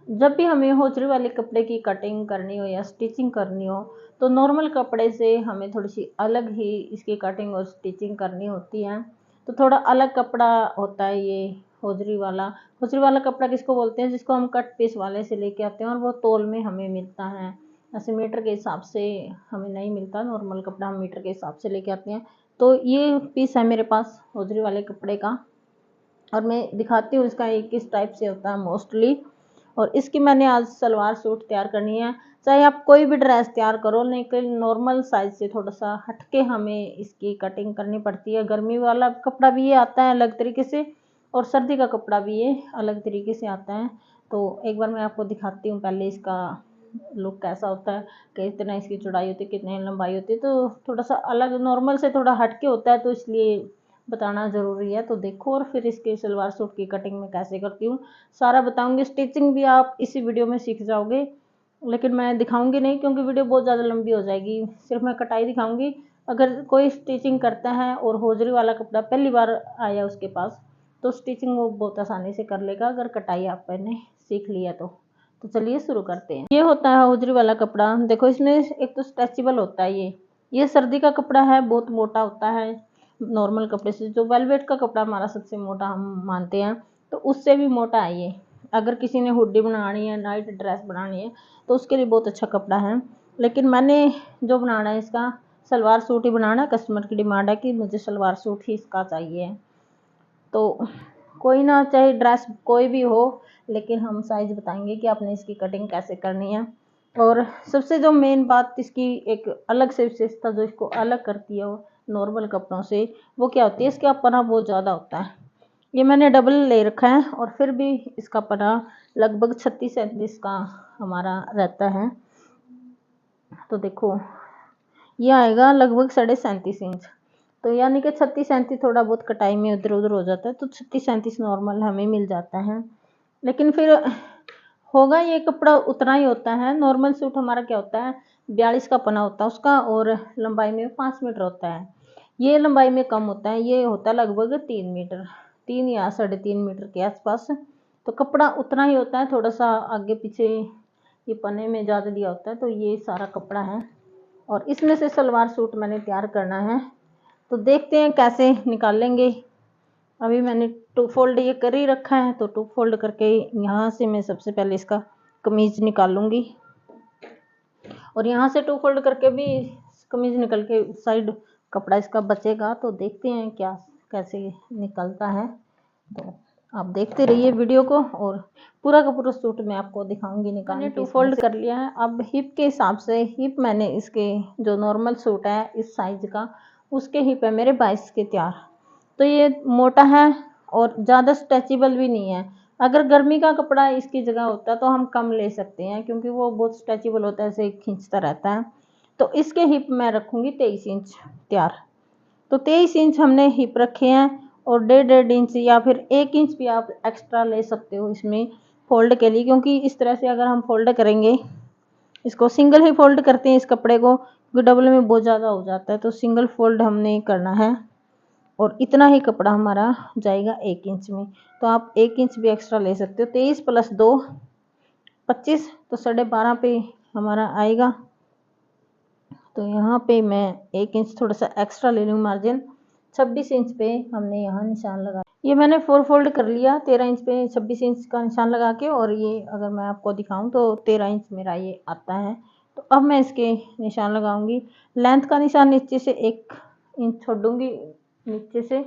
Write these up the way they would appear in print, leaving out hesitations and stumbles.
जब भी हमें होजरी वाले कपड़े की कटिंग करनी हो या स्टिचिंग करनी हो तो नॉर्मल कपड़े से हमें थोड़ी सी अलग ही इसकी कटिंग और स्टिचिंग करनी होती है। तो थोड़ा अलग कपड़ा होता है ये होजरी वाला। होजरी वाला कपड़ा किसको बोलते हैं? जिसको हम कट पीस वाले से लेके आते हैं और वो तोल में हमें मिलता है, ऐसे मीटर के हिसाब से हमें नहीं मिलता। नॉर्मल कपड़ा हम मीटर के हिसाब से लेके आते हैं। तो ये पीस है मेरे पास होजरी वाले कपड़े का और मैं दिखाती हूँ इसका ये किस टाइप से होता है मोस्टली। और इसकी मैंने आज सलवार सूट तैयार करनी है। चाहे आप कोई भी ड्रेस तैयार करो, लेकिन नॉर्मल साइज से थोड़ा सा हटके हमें इसकी कटिंग करनी पड़ती है। गर्मी वाला कपड़ा भी ये आता है अलग तरीके से और सर्दी का कपड़ा भी ये अलग तरीके से आता है। तो एक बार मैं आपको दिखाती हूँ पहले इसका लुक कैसा होता है, कितना इसकी चौड़ाई होती है, कितनी लंबाई होती है। तो थोड़ा सा अलग नॉर्मल से थोड़ा हटके होता है, तो इसलिए बताना ज़रूरी है। तो देखो और फिर इसके सलवार सूट की कटिंग में कैसे करती हूँ सारा बताऊंगी। स्टिचिंग भी आप इसी वीडियो में सीख जाओगे, लेकिन मैं दिखाऊंगी नहीं क्योंकि वीडियो बहुत ज़्यादा लंबी हो जाएगी। सिर्फ मैं कटाई दिखाऊंगी। अगर कोई स्टिचिंग करता है और होजरी वाला कपड़ा पहली बार आया उसके पास, तो स्टिचिंग वो बहुत आसानी से कर लेगा अगर कटाई आपने सीख लिया तो चलिए शुरू करते हैं। ये होता है होजरी वाला कपड़ा। देखो इसमें एक तो स्ट्रेचेबल होता है ये सर्दी का कपड़ा है, बहुत मोटा होता है नॉर्मल कपड़े से। जो वेलवेट का कपड़ा हमारा सबसे मोटा हम मानते हैं, तो उससे भी मोटा है ये। अगर किसी ने हुडी बनानी है, नाइट ड्रेस बनानी है, तो उसके लिए बहुत अच्छा कपड़ा है। लेकिन मैंने जो बनाना है इसका सलवार सूट ही बनाना है। कस्टमर की डिमांड है कि मुझे सलवार सूट ही इसका चाहिए। तो कोई ना, चाहे ड्रेस कोई भी हो, लेकिन हम साइज बताएंगे कि आपने इसकी कटिंग कैसे करनी है। और सबसे जो मेन बात इसकी एक अलग से विशेषता जो इसको अलग करती है वो नॉर्मल कपड़ों से, वो क्या होती है? इसका पना बहुत ज़्यादा होता है। ये मैंने डबल ले रखा है और फिर भी इसका पना लगभग 36-37 का हमारा रहता है। तो देखो ये आएगा लगभग 37.5 इंच। तो यानी कि 36-37 थोड़ा बहुत कटाई में इधर उधर हो जाता है, तो 36-37 नॉर्मल हमें मिल जाता है। लेकिन फिर होगा ये कपड़ा उतना ही होता है। नॉर्मल सूट हमारा क्या होता है? 42 का पना होता है उसका और लंबाई में 5 मीटर होता है। ये लंबाई में कम होता है, ये होता है लगभग 3 मीटर, 3 या 3.5 मीटर के आसपास। तो कपड़ा उतना ही होता है, थोड़ा सा आगे पीछे ये पने में ज़्यादा दिया होता है। तो ये सारा कपड़ा है और इसमें से सलवार सूट मैंने तैयार करना है। तो देखते हैं कैसे निकालेंगे। अभी मैंने 2 फोल्ड ये कर ही रखा है, तो 2 फोल्ड करके यहाँ से मैं सबसे पहले इसका कमीज निकालूंगी और यहाँ से 2 फोल्ड करके भी कमीज निकल के साइड कपड़ा इसका बचेगा। तो देखते हैं क्या कैसे निकलता है। तो आप देखते रहिए वीडियो को और पूरा का पूरा सूट मैं आपको दिखाऊंगी निकाल। मैंने 2 फोल्ड कर लिया है। अब हिप के हिसाब से, हिप मैंने इसके जो नॉर्मल सूट है इस साइज का, उसके हिप है मेरे 22 के तैयार। तो ये मोटा है और ज़्यादा स्ट्रेचेबल भी नहीं है। अगर गर्मी का कपड़ा इसकी जगह होता है तो हम कम ले सकते हैं, क्योंकि वो बहुत स्ट्रेचेबल होता है, ऐसे खींचता रहता है। तो इसके हिप मैं रखूँगी 23 इंच तैयार। तो 23 इंच हमने हिप रखे हैं और 1.5 इंच या फिर 1 इंच भी आप एक्स्ट्रा ले सकते हो इसमें फोल्ड के लिए। क्योंकि इस तरह से अगर हम फोल्ड करेंगे, इसको सिंगल ही फोल्ड करते हैं इस कपड़े को, क्योंकि डबल में बहुत ज़्यादा हो जाता है। तो सिंगल फोल्ड हमने करना है और इतना ही कपड़ा हमारा जाएगा 1 इंच में। तो आप 1 इंच भी एक्स्ट्रा ले सकते हो। 23 + 2 25, तो 12.5 पे हमारा आएगा। तो यहाँ पे मैं 1 इंच थोड़ा सा एक्स्ट्रा ले लूँ मार्जिन। 26 इंच पे हमने यहाँ निशान लगा। ये मैंने 4 फोल्ड कर लिया 13 इंच पे 26 इंच का निशान लगा के। और ये अगर मैं आपको दिखाऊं तो 13 इंच मेरा ये आता है। तो अब मैं इसके निशान लगाऊंगी। लेंथ का निशान नीचे से 1 इंच छोड़ूंगी नीचे से,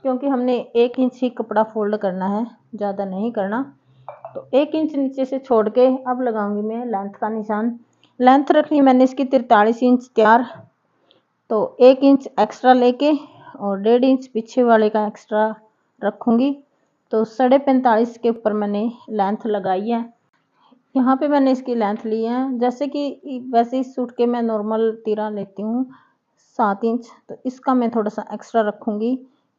क्योंकि हमने 1 इंच ही कपड़ा फोल्ड करना है, ज़्यादा नहीं करना। तो 1 इंच नीचे से छोड़ के अब लगाऊंगी मैं लेंथ का निशान। लेंथ रखनी मैंने इसकी 43 इंच तैयार। तो 1 इंच एक्स्ट्रा लेके और 1.5 इंच पीछे वाले का एक्स्ट्रा रखूँगी। तो 45.5 के ऊपर मैंने लेंथ लगाई है। यहाँ पे मैंने इसकी लेंथ ली है, जैसे कि वैसे इस सूट के मैं नॉर्मल तीरा लेती हूँ 7 इंच। तो इसका मैं थोड़ा सा एक्स्ट्रा रखूँगी,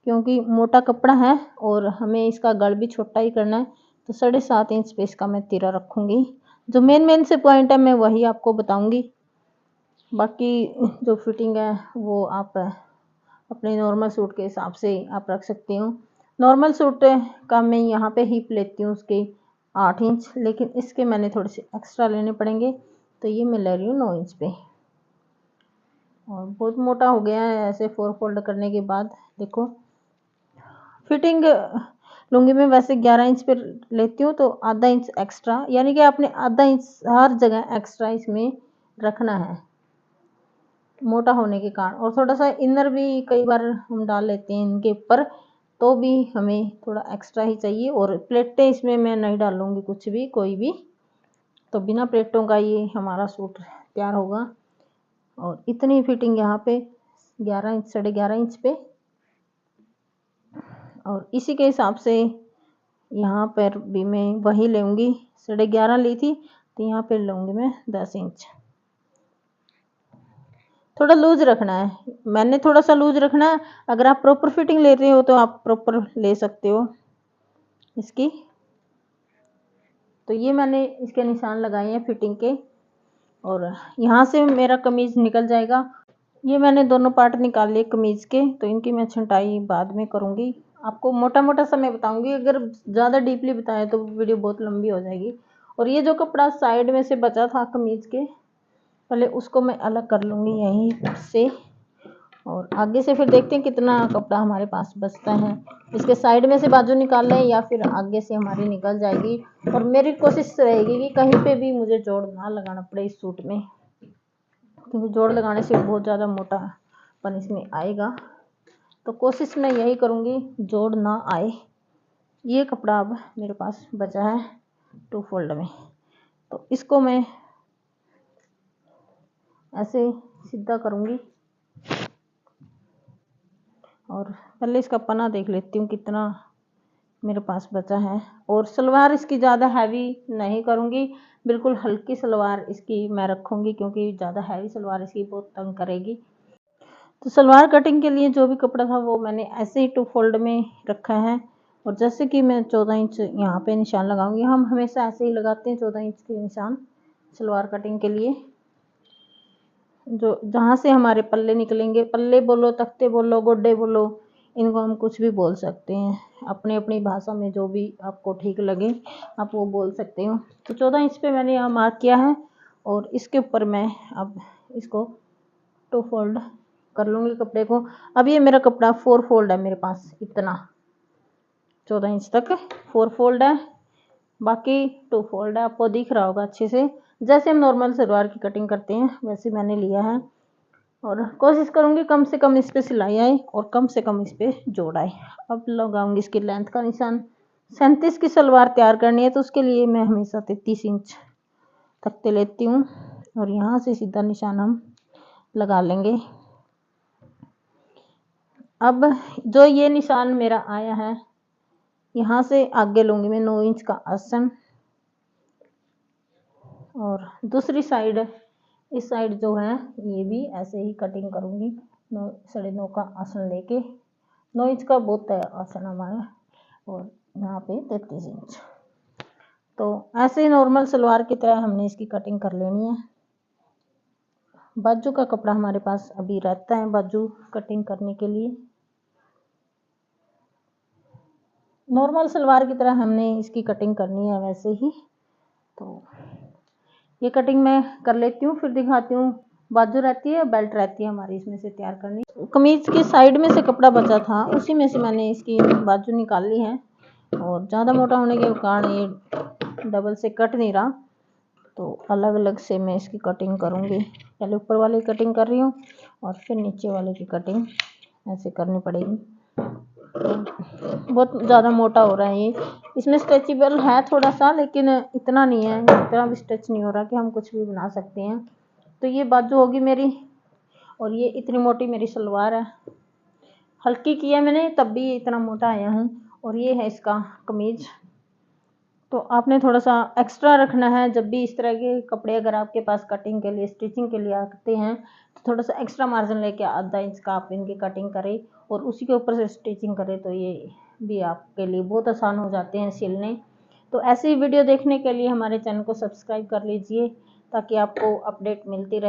क्योंकि मोटा कपड़ा है और हमें इसका गढ़ भी छोटा ही करना है। तो 7.5 इंच पे इसका मैं तीरा रखूँगी। जो मेन से पॉइंट है मैं वही आपको बताऊँगी। बाकी जो फिटिंग है वो आप अपने नॉर्मल सूट के हिसाब से आप रख सकती हूँ। नॉर्मल सूट का मैं यहाँ पे हिप लेती हूँ उसकी 8 इंच, लेकिन इसके मैंने थोड़े से एक्स्ट्रा लेने पड़ेंगे, तो ये मैं ले रही हूँ 9 इंच पे। और बहुत मोटा हो गया है ऐसे 4 फोल्ड करने के बाद। देखो फिटिंग लुंगी में वैसे 11 इंच पे लेती हूँ, तो आधा इंच एक्स्ट्रा, यानी कि आपने आधा इंच हर जगह एक्स्ट्रा इसमें रखना है मोटा होने के कारण। और थोड़ा सा इनर भी कई बार हम डाल लेते हैं इनके ऊपर, तो भी हमें थोड़ा एक्स्ट्रा ही चाहिए। और प्लेटें इसमें मैं नहीं डालूंगी कुछ भी, कोई भी, तो बिना प्लेटों का ये हमारा सूट तैयार होगा। और इतनी फिटिंग यहाँ पे 11 इंच, 11.5 इंच पे, और इसी के हिसाब से यहाँ पर भी मैं वही लूँगी, 11.5 ली थी, तो यहाँ पे लूँगी मैं 10 इंच। थोड़ा लूज रखना है, मैंने थोड़ा सा लूज रखना है। अगर आप प्रॉपर फिटिंग ले रहे हो तो आप प्रॉपर ले सकते हो इसकी। तो ये मैंने इसके निशान लगाए हैं फिटिंग के, और यहाँ से मेरा कमीज निकल जाएगा। ये मैंने दोनों पार्ट निकाल लिए कमीज के, तो इनकी मैं छंटाई बाद में करूँगी। आपको मोटा मोटा सा मैं बताऊँगी, अगर ज़्यादा डीपली बताए तो वीडियो बहुत लंबी हो जाएगी। और ये जो कपड़ा साइड में से बचा था कमीज के, पहले उसको मैं अलग कर लूँगी यहीं से, और आगे से फिर देखते हैं कितना कपड़ा हमारे पास बचता है। इसके साइड में से बाजू निकाल लें या फिर आगे से हमारी निकल जाएगी। और मेरी कोशिश रहेगी कि कहीं पे भी मुझे जोड़ ना लगाना पड़े इस सूट में, क्योंकि जोड़ लगाने से बहुत ज़्यादा मोटापन इसमें आएगा। तो कोशिश मैं यही करूँगी जोड़ ना आए। ये कपड़ा अब मेरे पास बचा है 2 फोल्ड में, तो इसको मैं ऐसे सीधा करूँगी। और पहले इसका पना देख लेती हूँ कितना मेरे पास बचा है। और सलवार इसकी ज़्यादा हैवी नहीं करूँगी, बिल्कुल हल्की सलवार इसकी मैं रखूँगी, क्योंकि ज़्यादा हैवी सलवार इसकी बहुत तंग करेगी। तो सलवार कटिंग के लिए जो भी कपड़ा था वो मैंने ऐसे ही 2 फोल्ड में रखा है। और जैसे कि मैं 14 इंच यहाँ पे निशान लगाऊंगी, हम हमेशा ऐसे ही लगाते हैं 14 इंच के निशान सलवार कटिंग के लिए। जो जहाँ से हमारे पल्ले निकलेंगे, पल्ले बोलो, तख्ते बोलो, गोड्डे बोलो, इनको हम कुछ भी बोल सकते हैं, अपनी अपनी भाषा में जो भी आपको ठीक लगे आप वो बोल सकते हो। तो 14 इंच पे मैंने यहाँ मार्क किया है, और इसके ऊपर मैं अब इसको 2 फोल्ड कर लूँगी कपड़े को। अब ये मेरा कपड़ा 4 फोल्ड है मेरे पास, इतना 14 इंच तक 4 फोल्ड है, बाकी 2 फोल्ड है। आपको दिख रहा होगा अच्छे से, जैसे हम नॉर्मल सलवार की कटिंग करते हैं वैसे मैंने लिया है। और कोशिश करूँगी कम से कम इस पर सिलाई आए और कम से कम इस पर जोड़ आए। अब लगाऊंगी इसकी लेंथ का निशान। 37 की सलवार तैयार करनी है, तो उसके लिए मैं हमेशा 33 इंच तख्ते लेती हूँ, और यहाँ से सीधा निशान हम लगा लेंगे। अब जो ये निशान मेरा आया है, यहाँ से आगे लूँगी मैं 9 इंच का आसन, और दूसरी साइड इस साइड जो है ये भी ऐसे ही कटिंग करूँगी। 9.5 का आसन लेके, 9 इंच का बहुत है आसन हमारा, और यहाँ पे 33 इंच। तो ऐसे ही नॉर्मल सलवार की तरह हमने इसकी कटिंग कर लेनी है। बाजू का कपड़ा हमारे पास अभी रहता है बाजू कटिंग करने के लिए। नॉर्मल सलवार की तरह हमने इसकी कटिंग करनी है वैसे ही। तो ये कटिंग मैं कर लेती हूँ, फिर दिखाती हूँ। बाजू रहती है, बेल्ट रहती है हमारी इसमें से तैयार करनी। कमीज के साइड में से कपड़ा बचा था, उसी में से मैंने इसकी बाजू निकाल ली है, और ज़्यादा मोटा होने के कारण ये डबल से कट नहीं रहा, तो अलग अलग से मैं इसकी कटिंग करूँगी। पहले ऊपर वाले की कटिंग कर रही हूँ, और फिर नीचे वाले की कटिंग ऐसे करनी पड़ेगी। बहुत ज़्यादा मोटा हो रहा है ये, इसमें स्ट्रेचेबल है थोड़ा सा, लेकिन इतना नहीं है, इतना भी स्ट्रेच नहीं हो रहा कि हम कुछ भी बना सकते हैं। तो ये बाजू होगी मेरी, और ये इतनी मोटी मेरी सलवार है। हल्की की है मैंने, तब भी इतना मोटा आया हूँ। और ये है इसका कमीज। तो आपने थोड़ा सा एक्स्ट्रा रखना है जब भी इस तरह के कपड़े अगर आपके पास कटिंग के लिए, स्टिचिंग के लिए आते हैं, तो थोड़ा सा एक्स्ट्रा मार्जिन लेके आधा इंच का आप इनकी कटिंग करें, और उसी के ऊपर से स्टिचिंग करें, तो ये भी आपके लिए बहुत आसान हो जाते हैं सिलने। तो ऐसी वीडियो देखने के लिए हमारे चैनल को सब्सक्राइब कर लीजिए, ताकि आपको अपडेट मिलती रहे।